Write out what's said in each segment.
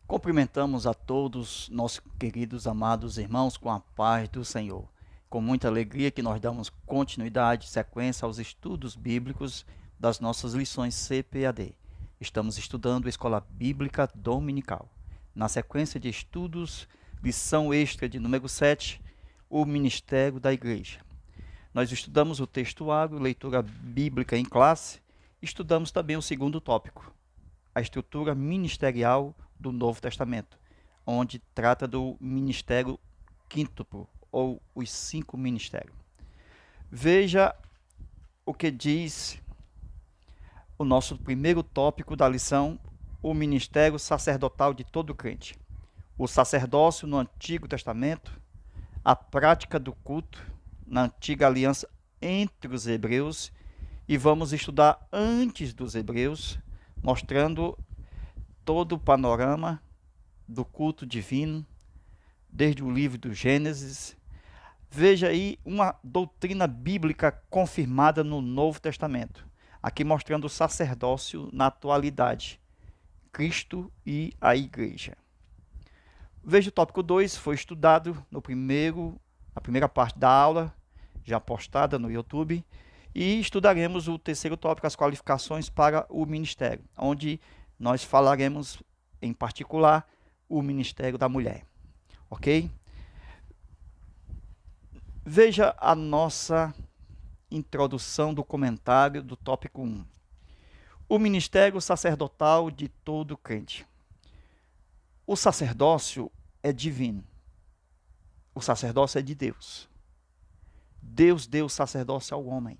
Cumprimentamos a todos nossos queridos, amados irmãos com a paz do Senhor. Com muita alegria que nós damos continuidade, sequência aos estudos bíblicos das nossas lições CPAD. Estamos estudando a Escola Bíblica Dominical. Na sequência de estudos, lição extra de número 7, o Ministério da Igreja. Nós estudamos o textuário, leitura bíblica em classe, estudamos também o segundo tópico, a estrutura ministerial do Novo Testamento, onde trata do ministério quíntuplo, ou os 5 ministérios. Veja o que diz o nosso primeiro tópico da lição, o ministério sacerdotal de todo crente. O sacerdócio no Antigo Testamento, a prática do culto na antiga aliança entre os hebreus, e vamos estudar antes dos hebreus, mostrando todo o panorama do culto divino, desde o livro do Gênesis. Veja aí uma doutrina bíblica confirmada no Novo Testamento, aqui mostrando o sacerdócio na atualidade, Cristo e a Igreja. Veja o tópico 2, foi estudado na primeira parte da aula, já postada no YouTube, e estudaremos o terceiro tópico, as qualificações para o ministério, onde nós falaremos, em particular, o ministério da mulher. Ok? Veja a nossa introdução do comentário do tópico 1. O ministério sacerdotal de todo crente. O sacerdócio é divino. O sacerdócio é de Deus. Deus deu o sacerdócio ao homem.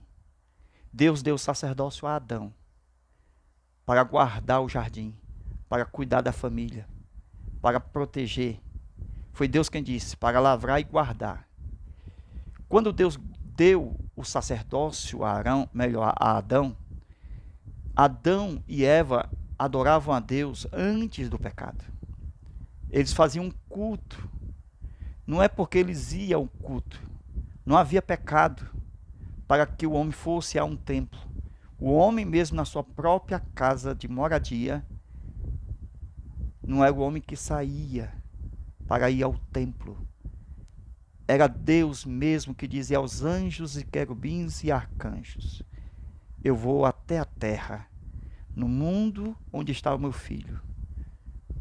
Deus deu o sacerdócio a Adão, para guardar o jardim, para cuidar da família, para proteger. Foi Deus quem disse, para lavrar e guardar. Quando Deus deu o sacerdócio a Adão, Adão e Eva adoravam a Deus antes do pecado. Eles faziam um culto. Não é porque eles iam ao culto. Não havia pecado para que o homem fosse a um templo. O homem mesmo na sua própria casa de moradia, não era o homem que saía para ir ao templo. Era Deus mesmo que dizia aos anjos e querubins e arcanjos: eu vou até a terra, no mundo onde está o meu filho,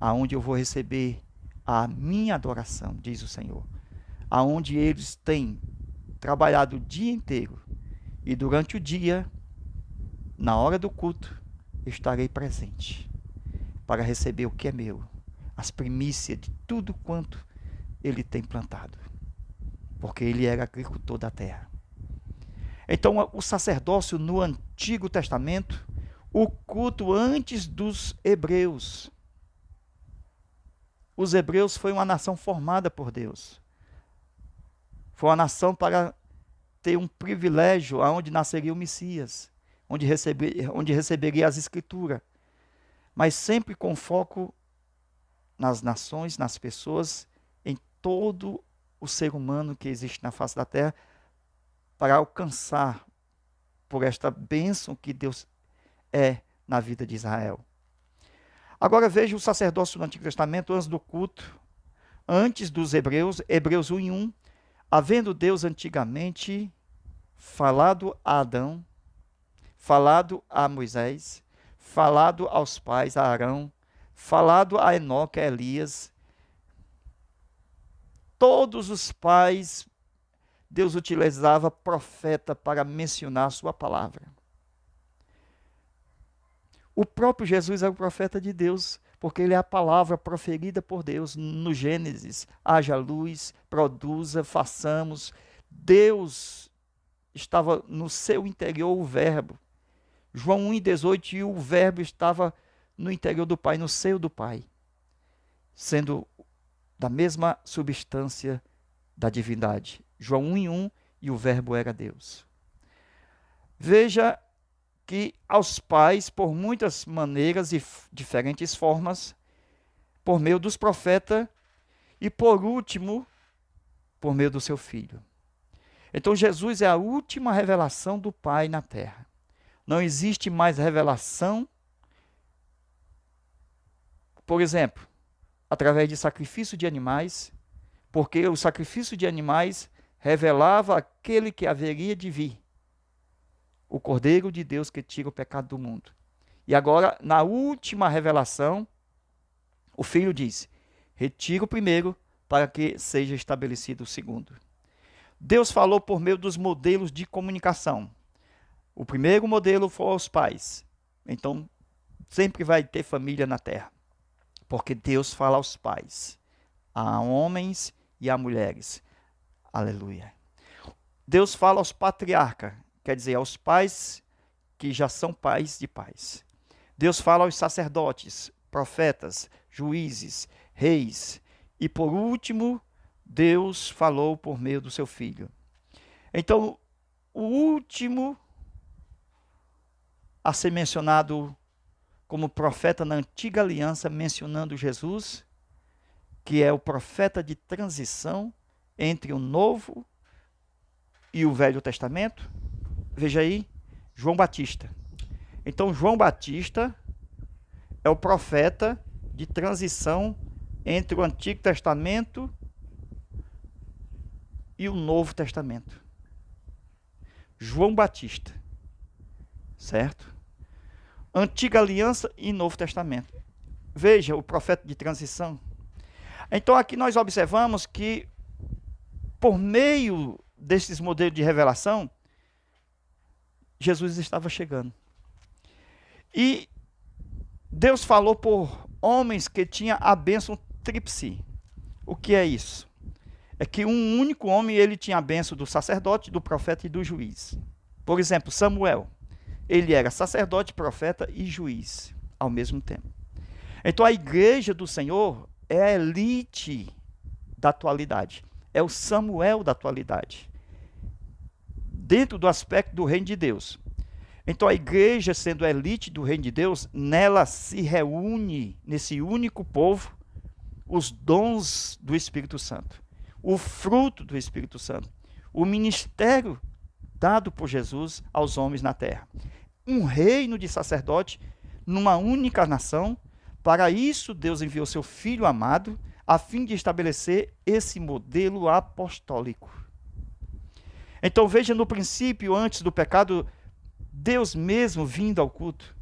aonde eu vou receber a minha adoração, diz o Senhor. Aonde eles têm trabalhado o dia inteiro, e durante o dia, na hora do culto, estarei presente para receber o que é meu, as primícias de tudo quanto ele tem plantado, porque ele era agricultor da terra. Então, o sacerdócio no Antigo Testamento, o culto antes dos hebreus. Os hebreus foi uma nação formada por Deus. Foi uma nação para ter um privilégio aonde nasceria o Messias, onde receberia as Escrituras, mas sempre com foco nas nações, nas pessoas, em todo o ser humano que existe na face da terra, para alcançar por esta bênção que Deus é na vida de Israel. Agora veja o sacerdócio no Antigo Testamento, antes do culto, antes dos hebreus, Hebreus 1:1, havendo Deus antigamente falado a Adão, falado a Moisés, falado aos pais, a Arão, falado a Enoque, a Elias. Todos os pais, Deus utilizava profeta para mencionar a sua palavra. O próprio Jesus é o profeta de Deus, porque ele é a palavra proferida por Deus no Gênesis. Haja luz, produza, façamos. Deus estava no seu interior o verbo. João 1:18, e o verbo estava no interior do Pai, no seio do Pai, sendo da mesma substância da divindade. João 1:1, e o verbo era Deus. Veja que aos pais, por muitas maneiras e diferentes formas, por meio dos profetas, e por último, por meio do seu Filho. Então Jesus é a última revelação do Pai na terra. Não existe mais revelação. Por exemplo, através de sacrifício de animais, porque o sacrifício de animais revelava aquele que haveria de vir, o Cordeiro de Deus que tira o pecado do mundo. E agora, na última revelação, o Filho diz: retira o primeiro para que seja estabelecido o segundo. Deus falou por meio dos modelos de comunicação. O primeiro modelo foi aos pais. Então, sempre vai ter família na terra, porque Deus fala aos pais, a homens e a mulheres. Aleluia. Deus fala aos patriarcas, quer dizer, aos pais que já são pais de pais. Deus fala aos sacerdotes, profetas, juízes, reis. E por último, Deus falou por meio do seu Filho. Então, o último a ser mencionado como profeta na antiga aliança, mencionando Jesus, que é o profeta de transição entre o Novo e o Velho Testamento. Veja aí, João Batista. Então, João Batista é o profeta de transição entre o Antigo Testamento e o Novo Testamento. João Batista, certo? Antiga Aliança e Novo Testamento. Veja o profeta de transição. Então aqui nós observamos que, por meio desses modelos de revelação, Jesus estava chegando. E Deus falou por homens que tinham a bênção tríplice. O que é isso? É que um único homem ele tinha a bênção do sacerdote, do profeta e do juiz. Por exemplo, Samuel. Ele era sacerdote, profeta e juiz ao mesmo tempo. Então a igreja do Senhor é a elite da atualidade. É o Samuel da atualidade. Dentro do aspecto do reino de Deus. Então a igreja, sendo a elite do reino de Deus, nela se reúne, nesse único povo, os dons do Espírito Santo. O fruto do Espírito Santo. O ministério dado por Jesus aos homens na terra. Um reino de sacerdote numa única nação. Para isso, Deus enviou seu Filho amado, a fim de estabelecer esse modelo apostólico. Então veja, no princípio, antes do pecado, Deus mesmo vindo ao culto.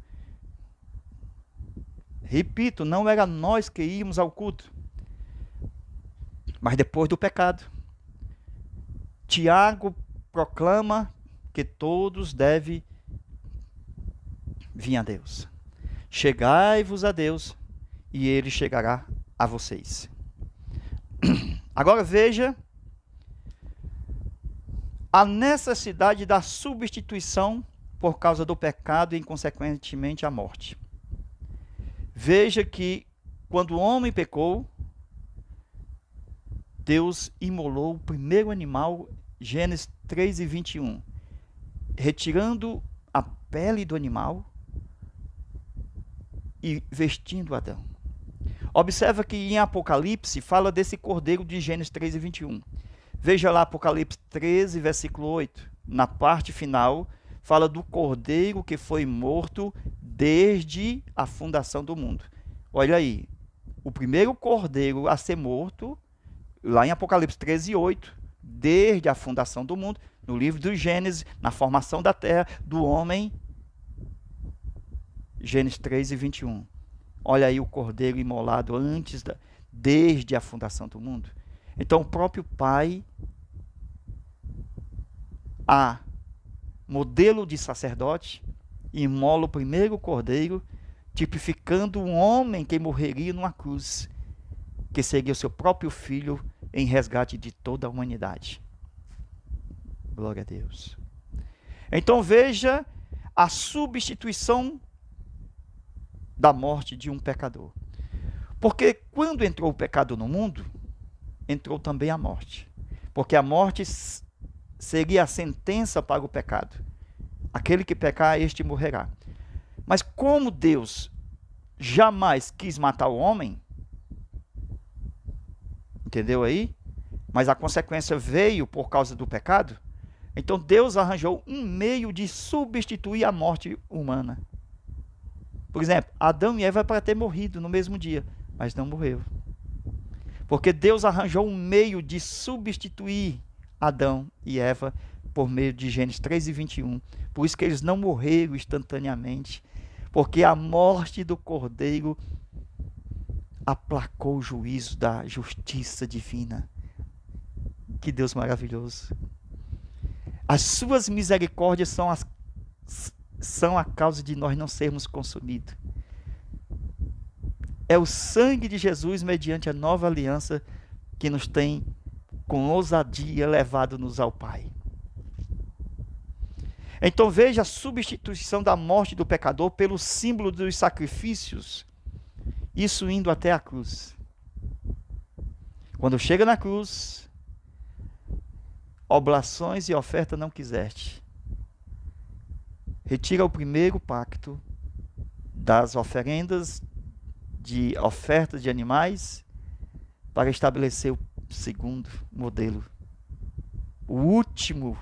Repito, não era nós que íamos ao culto. Mas depois do pecado, Tiago proclama que todos devem vir a Deus. Chegai-vos a Deus, e Ele chegará a vocês. Agora veja a necessidade da substituição por causa do pecado e, consequentemente, a morte. Veja que, quando o homem pecou, Deus imolou o primeiro animal, Gênesis 3:21, retirando a pele do animal e vestindo Adão. Observa que em Apocalipse fala desse cordeiro de Gênesis 3:21. Veja lá Apocalipse 13, versículo 8. Na parte final, fala do cordeiro que foi morto desde a fundação do mundo. Olha aí, o primeiro cordeiro a ser morto, lá em Apocalipse 13:8, desde a fundação do mundo, no livro do Gênesis, na formação da terra, do homem, Gênesis 3:21. Olha aí o cordeiro imolado desde a fundação do mundo. Então o próprio Pai, a modelo de sacerdote, imola o primeiro cordeiro, tipificando um homem que morreria numa cruz, que seria o seu próprio filho em resgate de toda a humanidade. Glória a Deus. Então veja a substituição da morte de um pecador. Porque quando entrou o pecado no mundo, entrou também a morte. Porque a morte seria a sentença para o pecado. Aquele que pecar, este morrerá. Mas como Deus jamais quis matar o homem, entendeu aí? Mas a consequência veio por causa do pecado. Então Deus arranjou um meio de substituir a morte humana. Por exemplo, Adão e Eva para ter morrido no mesmo dia, mas não morreu. Porque Deus arranjou um meio de substituir Adão e Eva por meio de Gênesis 3:21. Por isso que eles não morreram instantaneamente, porque a morte do Cordeiro aplacou o juízo da justiça divina. Que Deus maravilhoso. As suas misericórdias são a causa de nós não sermos consumidos. É o sangue de Jesus, mediante a nova aliança, que nos tem, com ousadia, levado-nos ao Pai. Então veja a substituição da morte do pecador pelo símbolo dos sacrifícios, isso indo até a cruz. Quando chega na cruz, oblações e oferta não quiseste. Retira o primeiro pacto das oferendas, de ofertas de animais, para estabelecer o segundo modelo. O último,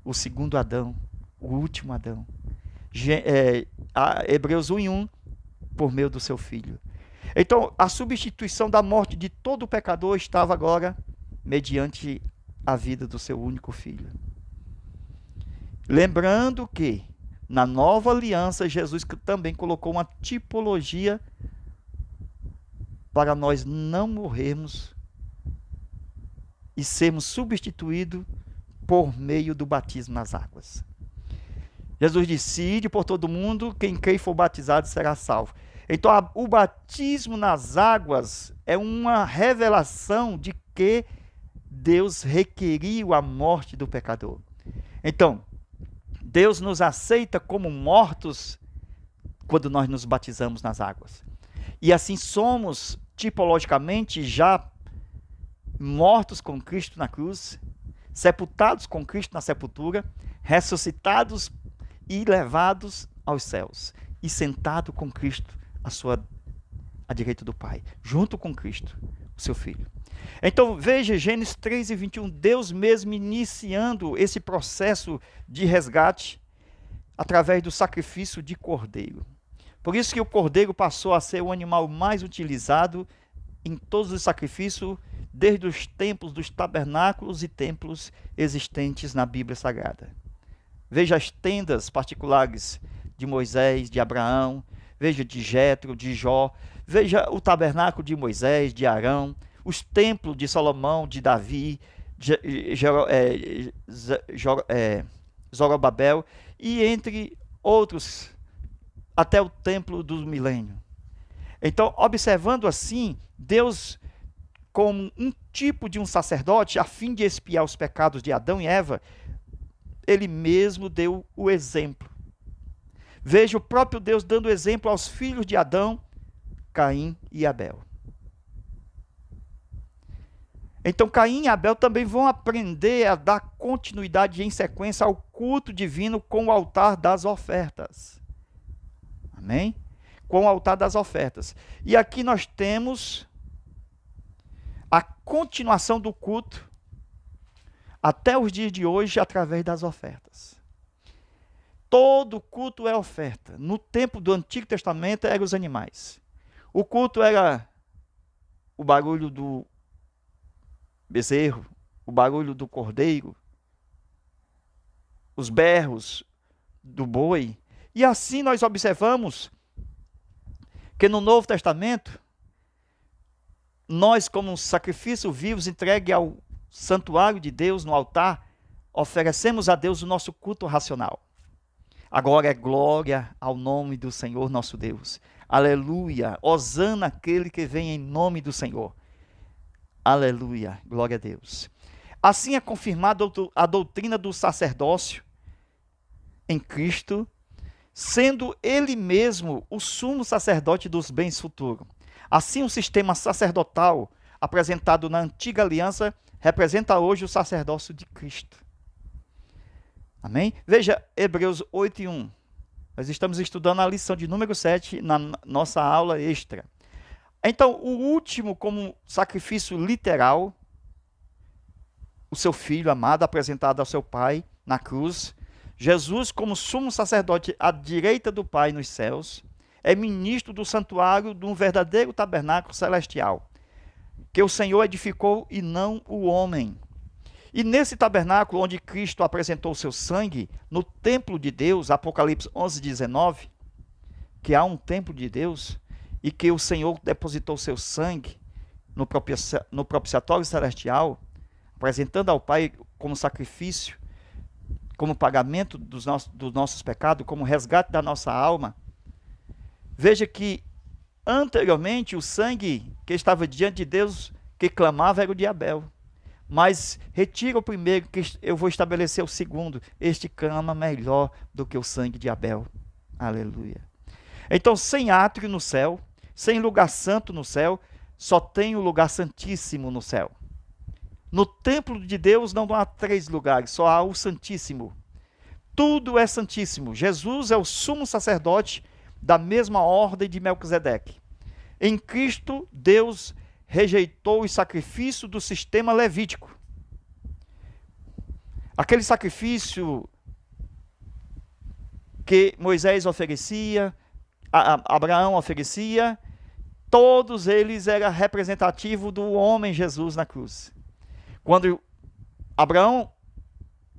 o segundo Adão, o último Adão. Hebreus 1:1, por meio do seu Filho. Então, a substituição da morte de todo pecador estava agora mediante a vida do seu único Filho. Lembrando que, na nova aliança, Jesus também colocou uma tipologia para nós não morrermos e sermos substituídos por meio do batismo nas águas. Jesus disse: ide por todo mundo, quem crê e for batizado será salvo. Então, o batismo nas águas é uma revelação de que Deus requeriu a morte do pecador. Então, Deus nos aceita como mortos quando nós nos batizamos nas águas. E assim somos, tipologicamente, já mortos com Cristo na cruz, sepultados com Cristo na sepultura, ressuscitados e levados aos céus, e sentado com Cristo à direita do Pai, junto com Cristo, o seu Filho. Então veja Gênesis 3:21, Deus mesmo iniciando esse processo de resgate através do sacrifício de cordeiro. Por isso que o cordeiro passou a ser o animal mais utilizado em todos os sacrifícios, desde os tempos dos tabernáculos e templos existentes na Bíblia Sagrada. Veja as tendas particulares de Moisés, de Abraão, veja de Jetro, de Jó, veja o tabernáculo de Moisés, de Arão, os templos de Salomão, de Davi, Zorobabel, e entre outros, até o templo do milênio. Então, observando assim, Deus, como um tipo de um sacerdote, a fim de expiar os pecados de Adão e Eva, ele mesmo deu o exemplo. Veja o próprio Deus dando exemplo aos filhos de Adão, Caim e Abel. Então Caim e Abel também vão aprender a dar continuidade em sequência ao culto divino com o altar das ofertas. Amém? Com o altar das ofertas. E aqui nós temos a continuação do culto até os dias de hoje através das ofertas. Todo culto é oferta. No tempo do Antigo Testamento eram os animais. O culto era o barulho do bezerro, o barulho do cordeiro, os berros do boi. E assim nós observamos que no Novo Testamento, nós, como um sacrifício vivos entregue ao santuário de Deus, no altar, oferecemos a Deus o nosso culto racional. Agora é glória ao nome do Senhor nosso Deus. Aleluia. Hosana aquele que vem em nome do Senhor. Aleluia. Glória a Deus. Assim é confirmada a doutrina do sacerdócio em Cristo, sendo ele mesmo o sumo sacerdote dos bens futuros. Assim, o sistema sacerdotal apresentado na antiga aliança representa hoje o sacerdócio de Cristo. Amém? Veja Hebreus 8:1. Nós estamos estudando a lição de número 7 na nossa aula extra. Então, o último como sacrifício literal, o seu Filho amado apresentado ao seu Pai na cruz, Jesus como sumo sacerdote à direita do Pai nos céus, é ministro do santuário de um verdadeiro tabernáculo celestial. que o Senhor edificou e não o homem. E nesse tabernáculo onde Cristo apresentou o seu sangue, no templo de Deus, Apocalipse 11:19, que há um templo de Deus e que o Senhor depositou seu sangue no propiciatório celestial, apresentando ao Pai como sacrifício, como pagamento dos nossos pecados, como resgate da nossa alma. Veja que anteriormente o sangue que estava diante de Deus, que clamava, era o de Abel. Mas retira o primeiro, que eu vou estabelecer o segundo. Este clama melhor do que o sangue de Abel. Aleluia. Então, sem átrio no céu, sem lugar santo no céu, só tem o lugar santíssimo no céu. No templo de Deus não há 3 lugares, só há o santíssimo. Tudo é santíssimo. Jesus é o sumo sacerdote da mesma ordem de Melquisedeque. Em Cristo, Deus rejeitou o sacrifício do sistema levítico. Aquele sacrifício que Moisés oferecia, Abraão oferecia, todos eles eram representativos do homem Jesus na cruz. Quando Abraão,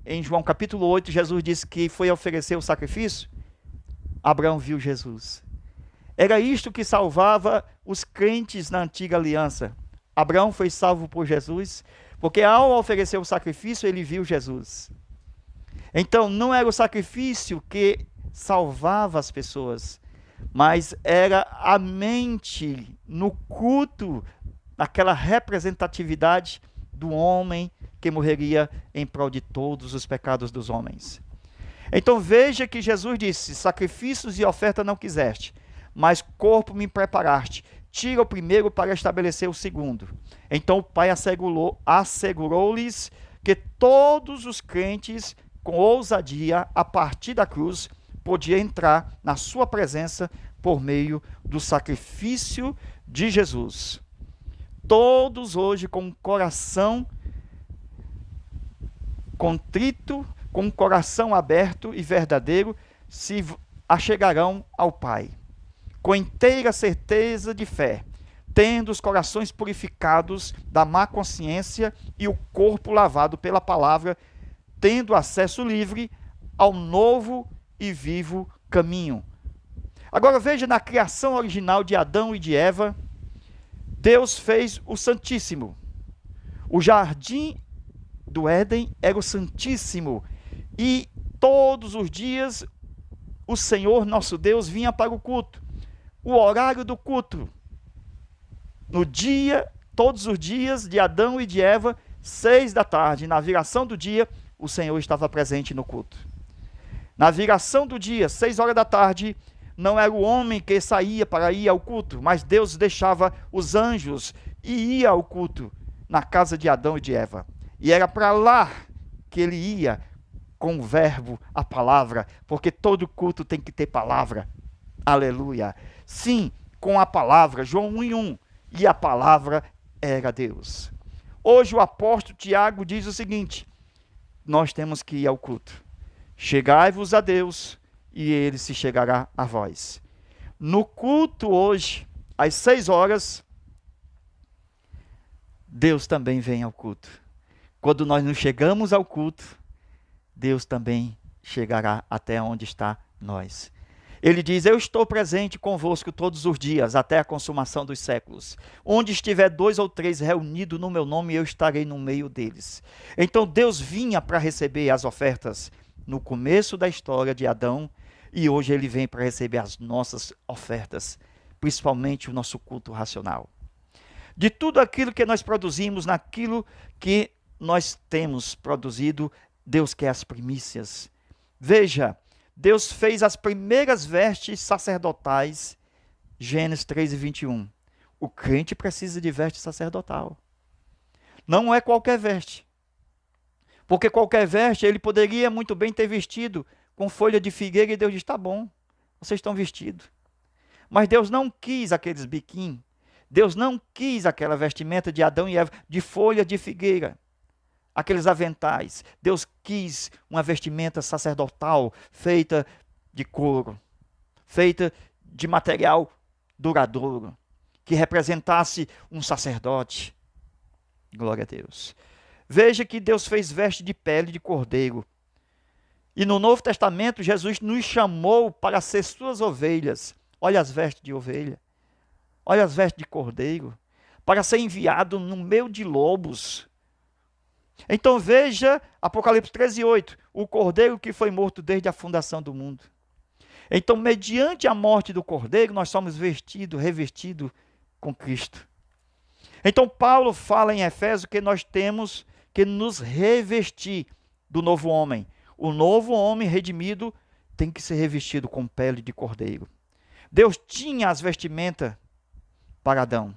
em João capítulo 8, Jesus disse que foi oferecer o sacrifício, Abraão viu Jesus. Era isto que salvava os crentes na antiga aliança. Abraão foi salvo por Jesus, porque ao oferecer o sacrifício, ele viu Jesus. Então, não era o sacrifício que salvava as pessoas, mas era a mente no culto, naquela representatividade do homem que morreria em prol de todos os pecados dos homens. Então veja que Jesus disse: sacrifícios e oferta não quiseste, mas corpo me preparaste. Tira o primeiro para estabelecer o segundo. Então o Pai assegurou-lhes que todos os crentes, com ousadia, a partir da cruz, podiam entrar na sua presença por meio do sacrifício de Jesus. Todos hoje com um coração contrito, com um coração aberto e verdadeiro, se achegarão ao Pai, com inteira certeza de fé, tendo os corações purificados da má consciência e o corpo lavado pela palavra, tendo acesso livre ao novo e vivo caminho. Agora veja, na criação original de Adão e de Eva, Deus fez o Santíssimo. O jardim do Éden era o Santíssimo, e todos os dias o Senhor nosso Deus vinha para o culto. O horário do culto, no dia, todos os dias de Adão e de Eva, 6 da tarde, na viração do dia, o Senhor estava presente no culto. Na viração do dia, 6 horas da tarde, não era o homem que saía para ir ao culto, mas Deus deixava os anjos e ia ao culto na casa de Adão e de Eva. E era para lá que ele ia com o verbo, a palavra, porque todo culto tem que ter palavra. Aleluia. Sim, com a palavra, João 1:1, e a palavra era Deus. Hoje o apóstolo Tiago diz o seguinte: nós temos que ir ao culto. Chegai-vos a Deus, e ele se chegará a vós. No culto hoje, às 6 horas, Deus também vem ao culto. Quando nós nos chegamos ao culto, Deus também chegará até onde está nós. Ele diz: eu estou presente convosco todos os dias, até a consumação dos séculos. Onde estiver 2 ou 3 reunidos no meu nome, eu estarei no meio deles. Então Deus vinha para receber as ofertas no começo da história de Adão, e hoje ele vem para receber as nossas ofertas, principalmente o nosso culto racional. De tudo aquilo que nós produzimos, naquilo que nós temos produzido, Deus quer as primícias. Veja, Deus fez as primeiras vestes sacerdotais, Gênesis 3:21. O crente precisa de veste sacerdotal. Não é qualquer veste. Porque qualquer veste, ele poderia muito bem ter vestido com folha de figueira, e Deus diz: tá bom, vocês estão vestidos. Mas Deus não quis aqueles biquinhos. Deus não quis aquela vestimenta de Adão e Eva, de folha de figueira. Aqueles aventais. Deus quis uma vestimenta sacerdotal, feita de couro, feita de material duradouro, que representasse um sacerdote. Glória a Deus. Veja que Deus fez veste de pele de cordeiro. E no Novo Testamento, Jesus nos chamou para ser suas ovelhas. Olha as vestes de ovelha. Olha as vestes de cordeiro. Para ser enviado no meio de lobos. Então veja Apocalipse 13:8. O cordeiro que foi morto desde a fundação do mundo. Então, mediante a morte do cordeiro, nós somos revestidos com Cristo. Então, Paulo fala em Efésios que nós temos que nos revestir do novo homem. O novo homem redimido tem que ser revestido com pele de cordeiro. Deus tinha as vestimentas para Adão.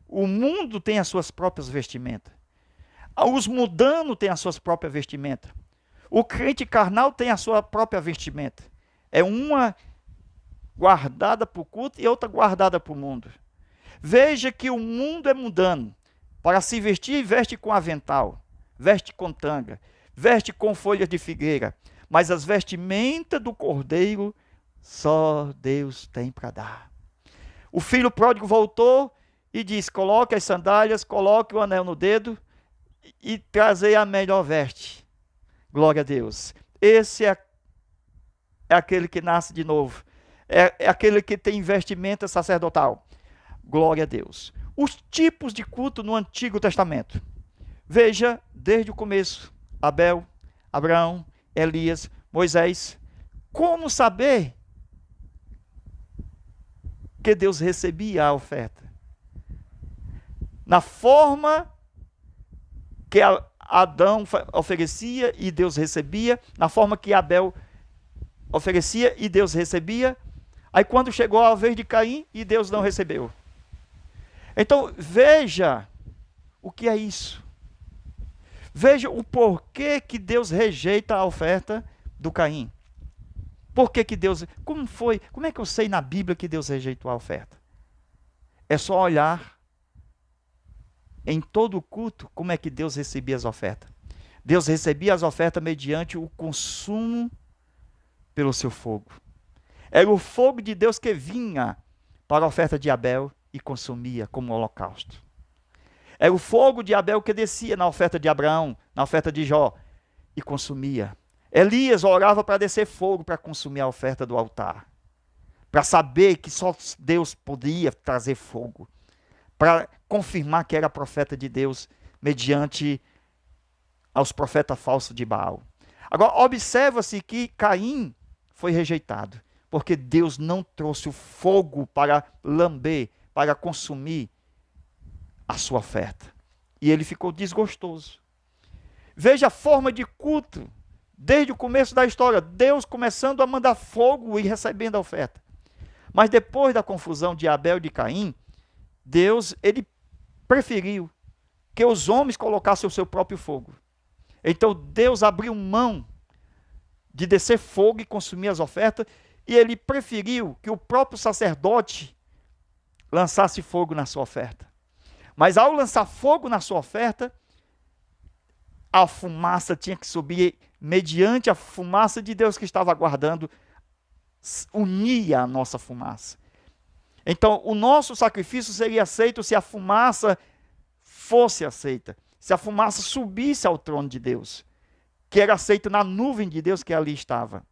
O mundo tem as suas próprias vestimentas. Os mundanos têm as suas próprias vestimentas. O crente carnal tem a sua própria vestimenta. É uma guardada para o culto e outra guardada para o mundo. Veja que o mundo é mundano. Para se vestir, veste com avental, veste com tanga, veste com folhas de figueira. Mas as vestimentas do cordeiro, só Deus tem para dar. O filho pródigo voltou e disse: coloque as sandálias, coloque o anel no dedo e trazei a melhor veste. Glória a Deus. Esse é aquele que nasce de novo. É aquele que tem vestimenta sacerdotal. Glória a Deus. Os tipos de culto no Antigo Testamento. Veja, desde o começo. Abel, Abraão, Elias, Moisés. Como saber que Deus recebia a oferta? Na forma que Adão oferecia e Deus recebia, na forma que Abel oferecia e Deus recebia. Aí quando chegou a vez de Caim, e Deus não recebeu. Então veja o que é isso. Veja o porquê que Deus rejeita a oferta do Caim. Por que Deus... Como foi? Como é que eu sei na Bíblia que Deus rejeitou a oferta? É só olhar em todo o culto como é que Deus recebia as ofertas. Deus recebia as ofertas mediante o consumo pelo seu fogo. Era o fogo de Deus que vinha para a oferta de Abel e consumia como holocausto. Era o fogo de Abel que descia na oferta de Abraão, na oferta de Jó, e consumia. Elias orava para descer fogo para consumir a oferta do altar. Para saber que só Deus podia trazer fogo. Para confirmar que era profeta de Deus, mediante aos profetas falsos de Baal. Agora, observa-se que Caim foi rejeitado, porque Deus não trouxe o fogo para lamber, para consumir a sua oferta. E ele ficou desgostoso. Veja a forma de culto, desde o começo da história, Deus começando a mandar fogo e recebendo a oferta. Mas depois da confusão de Abel e de Caim, Deus, ele preferiu que os homens colocassem o seu próprio fogo. Então Deus abriu mão de descer fogo e consumir as ofertas, e ele preferiu que o próprio sacerdote lançasse fogo na sua oferta. Mas ao lançar fogo na sua oferta, a fumaça tinha que subir, mediante a fumaça de Deus que estava aguardando, unia a nossa fumaça. Então, o nosso sacrifício seria aceito se a fumaça fosse aceita, se a fumaça subisse ao trono de Deus, que era aceito na nuvem de Deus que ali estava.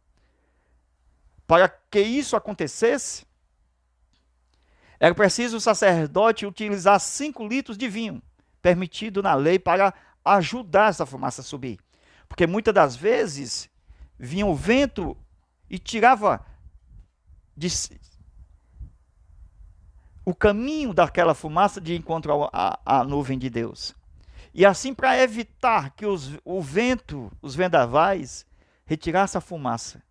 Para que isso acontecesse, era preciso o sacerdote utilizar 5 litros de vinho, permitido na lei, para ajudar essa fumaça a subir. Porque muitas das vezes vinha o vento e tirava o caminho daquela fumaça de encontro à nuvem de Deus. E assim, para evitar que o vento, os vendavais, retirasse a fumaça,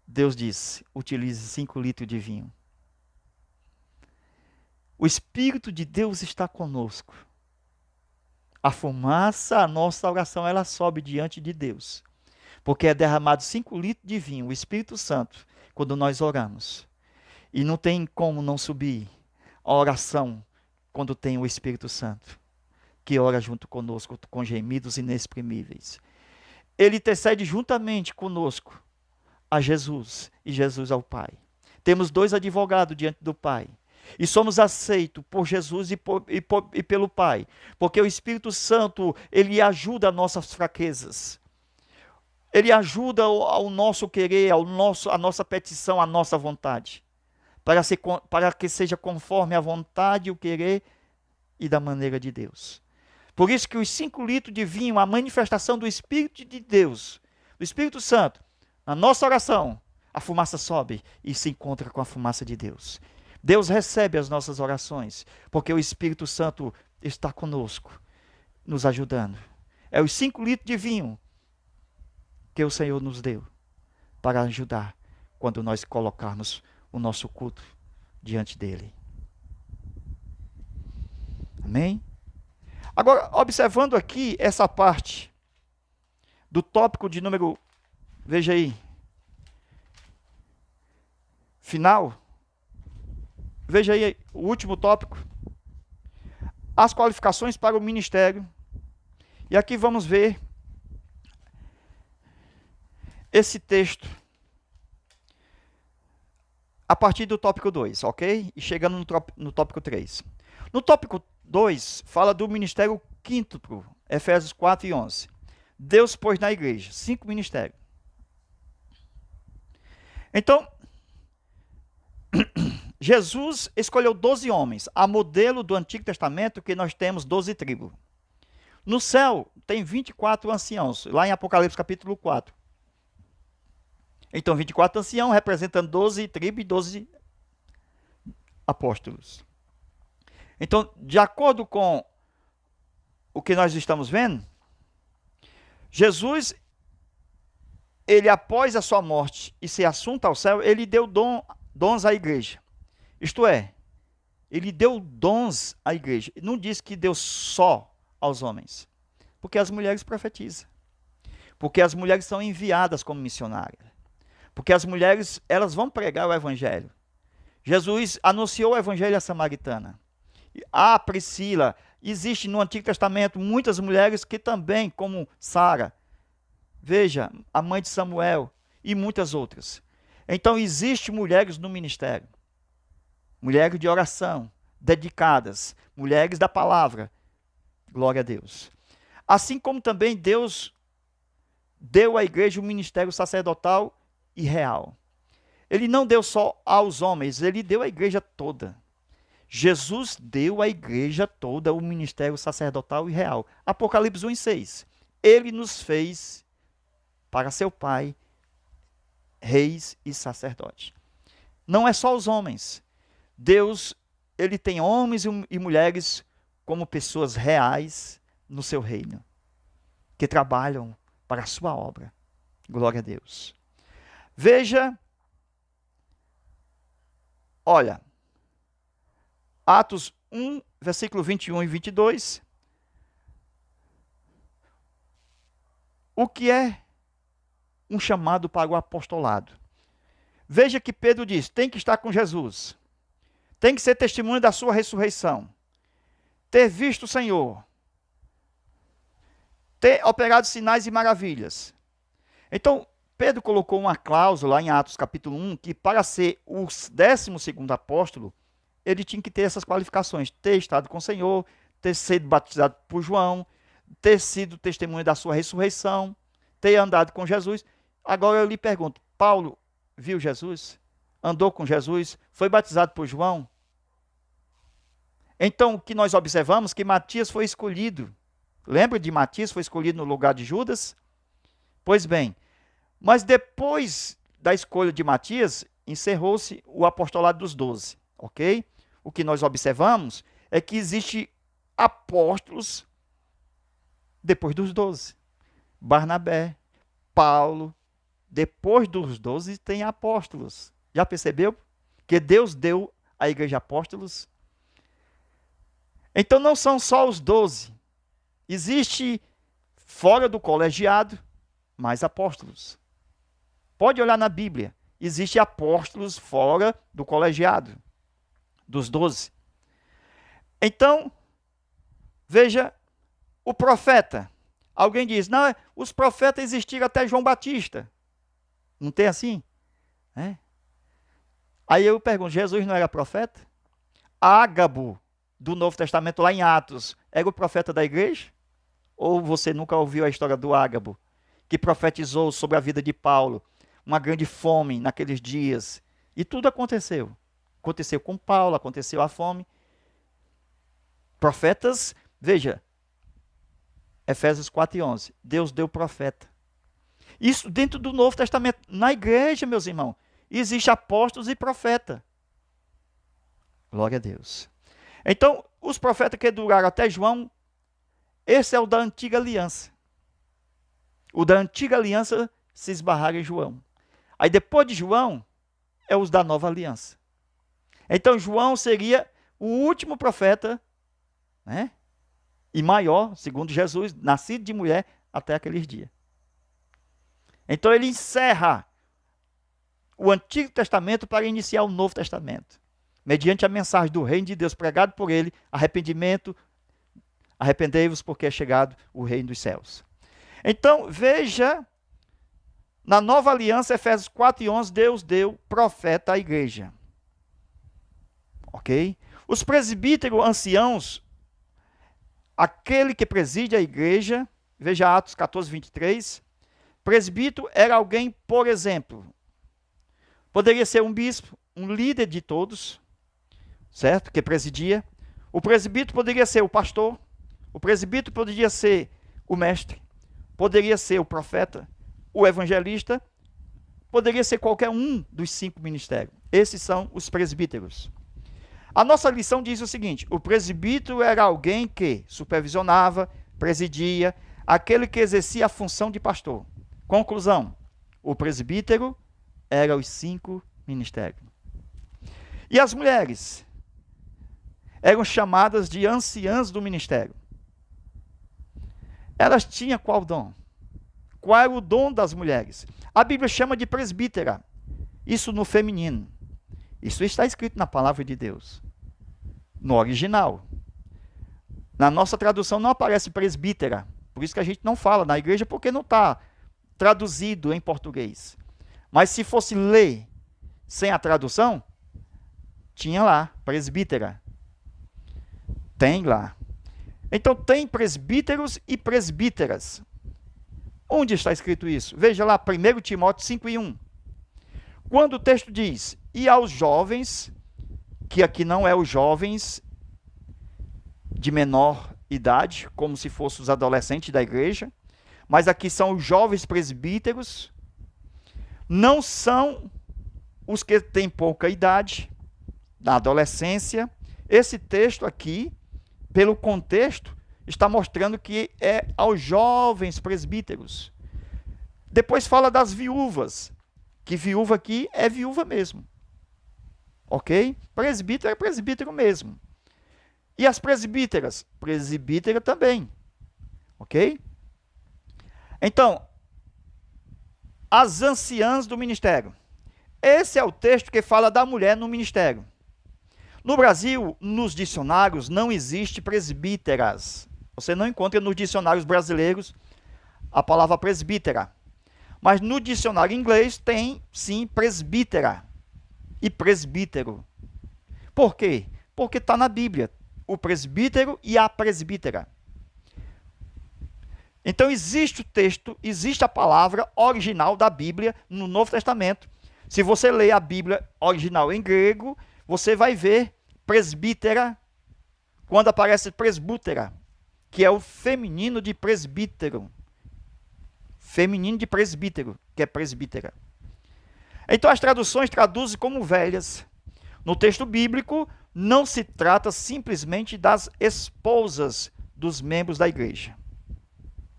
Deus disse: utilize 5 litros de vinho. O Espírito de Deus está conosco. A fumaça, a nossa oração, ela sobe diante de Deus. Porque é derramado 5 litros de vinho, o Espírito Santo, quando nós oramos. E não tem como não subir a oração quando tem o Espírito Santo, que ora junto conosco com gemidos inexprimíveis. Ele intercede juntamente conosco a Jesus e Jesus ao Pai. Temos 2 advogados diante do Pai. E somos aceitos por Jesus e pelo Pai. Porque o Espírito Santo, ele ajuda as nossas fraquezas. Ele ajuda ao nosso querer, a nossa petição, a nossa vontade. Para que seja conforme a vontade, o querer e da maneira de Deus. Por isso que os 5 litros de vinho, a manifestação do Espírito de Deus, do Espírito Santo, na nossa oração, a fumaça sobe e se encontra com a fumaça de Deus. Deus recebe as nossas orações, porque o Espírito Santo está conosco, nos ajudando. É os 5 litros de vinho que o Senhor nos deu para ajudar quando nós colocarmos o nosso culto diante dele. Amém? Agora, observando aqui essa parte do tópico de número, veja aí, final, veja aí o último tópico, as qualificações para o ministério. E aqui vamos ver esse texto a partir do tópico 2, ok? E chegando no tópico 3. No tópico 2, fala do ministério quíntuplo, Efésios 4 e 11. Deus pôs na igreja 5 ministérios. Então, Jesus escolheu 12 homens, a modelo do Antigo Testamento, que nós temos 12 tribos. No céu, tem 24 anciãos, lá em Apocalipse capítulo 4. Então, 24 anciãos representando 12 tribos e 12 apóstolos. Então, de acordo com o que nós estamos vendo, Jesus, ele após a sua morte e ser assunto ao céu, ele deu dons à igreja. Isto é, ele deu dons à igreja. Não diz que deu só aos homens, porque as mulheres profetizam. Porque as mulheres são enviadas como missionárias. Porque as mulheres, elas vão pregar o evangelho. Jesus anunciou o evangelho à samaritana. A Priscila, existe no Antigo Testamento muitas mulheres que também, como Sara, veja, a mãe de Samuel e muitas outras. Então, existem mulheres no ministério. Mulheres de oração, dedicadas, mulheres da palavra. Glória a Deus. Assim como também Deus deu à igreja um ministério sacerdotal e real. Ele não deu só aos homens, ele deu à igreja toda. Jesus deu à igreja toda o ministério sacerdotal e real. Apocalipse 1:6. Ele nos fez para seu Pai, reis e sacerdotes. Não é só os homens. Deus, ele tem homens e mulheres como pessoas reais no seu reino, que trabalham para a sua obra. Glória a Deus. Veja, olha, Atos 1, versículo 21 e 22. O que é um chamado para o apostolado? Veja que Pedro diz, tem que estar com Jesus. Tem que ser testemunho da sua ressurreição. Ter visto o Senhor. Ter operado sinais e maravilhas. Então, Pedro colocou uma cláusula em Atos capítulo 1, que para ser o 12º apóstolo, ele tinha que ter essas qualificações. Ter estado com o Senhor, ter sido batizado por João, ter sido testemunha da sua ressurreição, ter andado com Jesus. Agora eu lhe pergunto, Paulo viu Jesus? Andou com Jesus? Foi batizado por João? Então, o que nós observamos que Matias foi escolhido. Lembra de Matias foi escolhido no lugar de Judas? Pois bem, mas depois da escolha de Matias, encerrou-se o apostolado dos 12, ok? O que nós observamos é que existe apóstolos depois dos 12. Barnabé, Paulo, depois dos 12 tem apóstolos. Já percebeu? Que Deus deu à igreja apóstolos. Então não são só os 12. Existe fora do colegiado mais apóstolos. Pode olhar na Bíblia. Existem apóstolos fora do colegiado, dos 12. Então, veja, o profeta. Alguém diz, não, os profetas existiram até João Batista. Não tem assim? É. Aí eu pergunto, Jesus não era profeta? Ágabo, do Novo Testamento, lá em Atos, era o profeta da igreja? Ou você nunca ouviu a história do Ágabo, que profetizou sobre a vida de Paulo, uma grande fome naqueles dias? E tudo aconteceu. Aconteceu com Paulo, aconteceu a fome. Profetas, veja, Efésios 4:11, Deus deu profeta. Isso dentro do Novo Testamento. Na igreja, meus irmãos, existe apóstolos e profeta. Glória a Deus. Então, os profetas que duraram até João, esse é o da antiga aliança. O da antiga aliança se esbarraram em João. Aí depois de João, é os da nova aliança. Então, João seria o último profeta, né? E maior, segundo Jesus, nascido de mulher até aqueles dias. Então, ele encerra o Antigo Testamento para iniciar o Novo Testamento. Mediante a mensagem do reino de Deus pregado por ele, arrependimento, arrependei-vos porque é chegado o reino dos céus. Então, veja, na nova aliança, Efésios 4:11, Deus deu profeta à igreja. Ok? Os presbíteros anciãos, aquele que preside a igreja, veja Atos 14:23, presbítero era alguém, por exemplo, poderia ser um bispo, um líder de todos, certo? Que presidia. O presbítero poderia ser o pastor, o presbítero poderia ser o mestre, poderia ser o profeta, o evangelista, poderia ser qualquer um dos 5 ministérios. Esses são os presbíteros. A nossa lição diz o seguinte: o presbítero era alguém que supervisionava, presidia, aquele que exercia a função de pastor. Conclusão: o presbítero era os 5 ministérios. E as mulheres eram chamadas de anciãs do ministério. Elas tinham qual dom? Qual era o dom das mulheres? A Bíblia chama de presbítera. Isso no feminino. Isso está escrito na palavra de Deus. No original. Na nossa tradução não aparece presbítera. Por isso que a gente não fala na igreja, porque não está traduzido em português. Mas se fosse ler sem a tradução, tinha lá, presbítera. Tem lá. Então tem presbíteros e presbíteras. Onde está escrito isso? Veja lá, 1 Timóteo 5:1. Quando o texto diz, e aos jovens, que aqui não é os jovens de menor idade, como se fossem os adolescentes da igreja, mas aqui são os jovens presbíteros, não são os que têm pouca idade, na adolescência. Esse texto aqui, pelo contexto, está mostrando que é aos jovens presbíteros. Depois fala das viúvas, que viúva aqui é viúva mesmo. Ok? Presbítero é presbítero mesmo. E as presbíteras? Presbítera também. Ok? Então, as anciãs do ministério. Esse é o texto que fala da mulher no ministério. No Brasil, nos dicionários, não existe presbíteras. Você não encontra nos dicionários brasileiros a palavra presbítera. Mas no dicionário inglês tem, sim, presbítera e presbítero. Por quê? Porque está na Bíblia, o presbítero e a presbítera. Então existe o texto, existe a palavra original da Bíblia no Novo Testamento. Se você ler a Bíblia original em grego, você vai ver presbítera, quando aparece presbútera, que é o feminino de presbítero. Feminino de presbítero, que é presbítera. Então as traduções traduzem como velhas. No texto bíblico, não se trata simplesmente das esposas dos membros da igreja,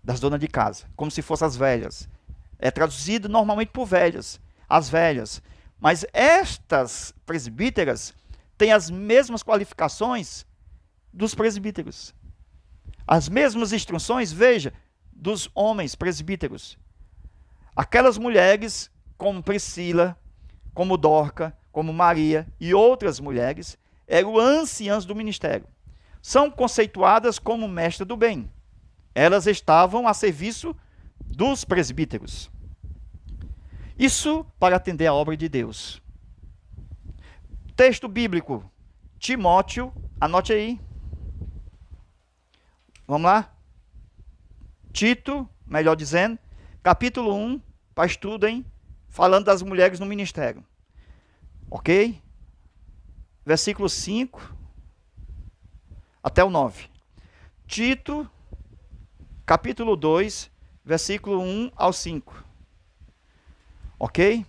das donas de casa, como se fossem as velhas. É traduzido normalmente por velhas, as velhas. Mas estas presbíteras têm as mesmas qualificações dos presbíteros. As mesmas instruções, veja, dos homens presbíteros. Aquelas mulheres, como Priscila, como Dorca, como Maria e outras mulheres, eram anciãs do ministério. São conceituadas como mestra do bem. Elas estavam a serviço dos presbíteros. Isso para atender a obra de Deus. Texto bíblico Timóteo, anote aí. Vamos lá? Tito, melhor dizendo, capítulo 1, para estudo, hein? Falando das mulheres no ministério. Ok? Versículo 5 até o 9. Tito, capítulo 2, versículo 1 ao 5. Ok?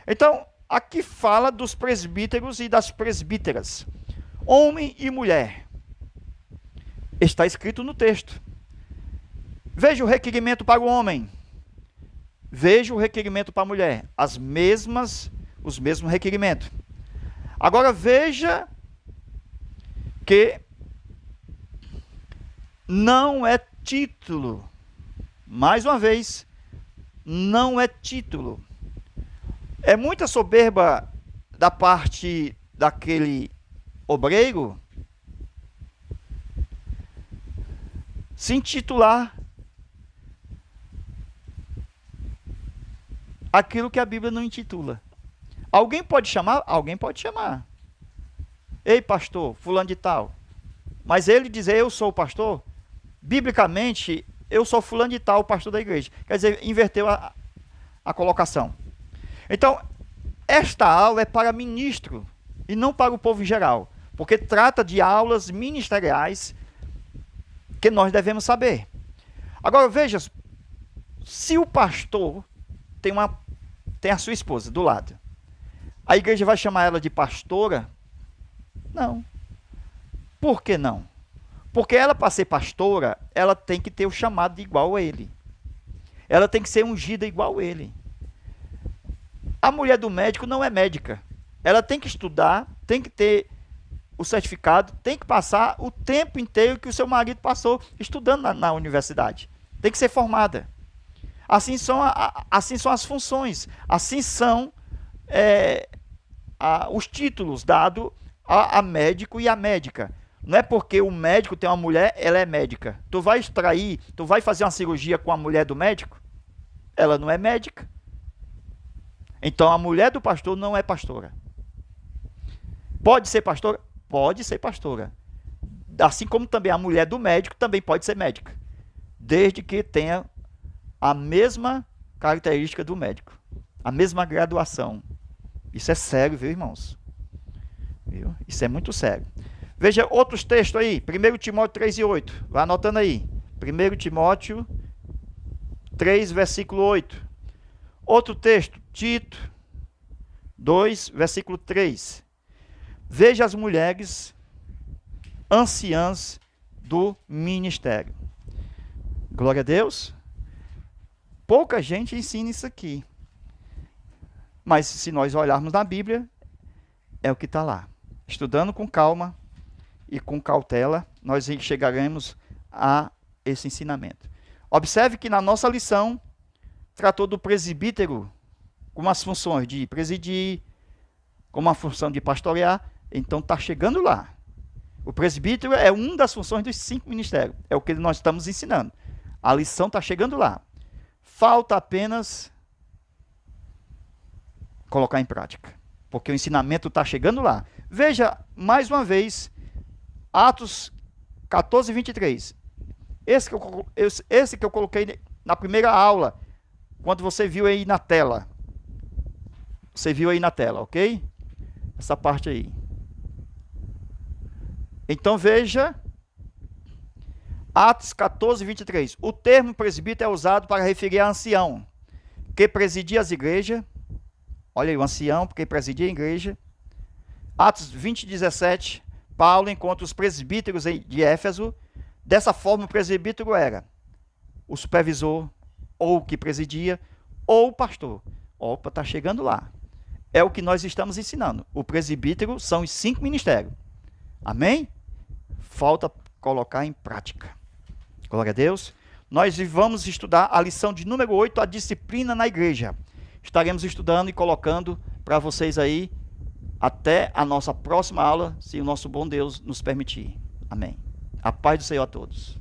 Então, aqui fala dos presbíteros e das presbíteras. Homem e mulher. Está escrito no texto. Veja o requerimento para o homem. Veja o requerimento para a mulher. Os mesmos requerimentos. Agora veja que não é título. Mais uma vez, não é título. É muita soberba da parte daquele obreiro se intitular aquilo que a Bíblia não intitula. Alguém pode chamar? Alguém pode chamar. Ei, pastor, fulano de tal. Mas ele dizer, eu sou o pastor, biblicamente, eu sou fulano de tal, pastor da igreja. Quer dizer, inverteu a colocação. Então, esta aula é para ministro e não para o povo em geral, porque trata de aulas ministeriais que nós devemos saber. Agora, veja, se o pastor tem a sua esposa do lado, a igreja vai chamar ela de pastora? Não. Por que não? Porque ela, para ser pastora, ela tem que ter o chamado igual a ele. Ela tem que ser ungida igual a ele. A mulher do médico não é médica. Ela tem que estudar, tem que ter o certificado, tem que passar o tempo inteiro que o seu marido passou estudando na universidade. Tem que ser formada. Assim são as funções. Assim são os títulos dados a médico e a médica. Não é porque o médico tem uma mulher, ela é médica. Tu vai fazer uma cirurgia com a mulher do médico? Ela não é médica. Então a mulher do pastor não é pastora. Pode ser pastora? Pode ser pastora. Assim como também a mulher do médico também pode ser médica. Desde que tenha a mesma característica do médico. A mesma graduação. Isso é sério, viu, irmãos? Viu? Isso é muito sério. Veja outros textos aí. 1 Timóteo 3 e 8. Vai anotando aí. 1 Timóteo 3, versículo 8. Outro texto. Tito 2, versículo 3. Veja as mulheres anciãs do ministério. Glória a Deus. Pouca gente ensina isso aqui. Mas se nós olharmos na Bíblia, é o que está lá. Estudando com calma e com cautela, nós chegaremos a esse ensinamento. Observe que na nossa lição, tratou do presbítero com as funções de presidir, com uma função de pastorear. Então está chegando lá. O presbítero é uma das funções dos 5 ministérios. É o que nós estamos ensinando. A lição está chegando lá. Falta apenas colocar em prática. Porque o ensinamento está chegando lá. Veja, mais uma vez, Atos 14, 23. Esse que eu coloquei na primeira aula, quando você viu aí na tela. Você viu aí na tela, ok? Essa parte aí. Então veja, Atos 14, 23. O termo presbítero é usado para referir a ancião, que presidia as igrejas. Olha aí, o ancião, porque presidia a igreja. Atos 20, 17. Paulo encontra os presbíteros de Éfeso. Dessa forma, o presbítero era o supervisor, ou o que presidia, ou o pastor. Opa, está chegando lá. É o que nós estamos ensinando. O presbítero são os 5 ministérios. Amém? Falta colocar em prática. Glória a Deus. Nós vamos estudar a lição de número 8, a disciplina na igreja. Estaremos estudando e colocando para vocês aí até a nossa próxima aula, se o nosso bom Deus nos permitir. Amém. A paz do Senhor a todos.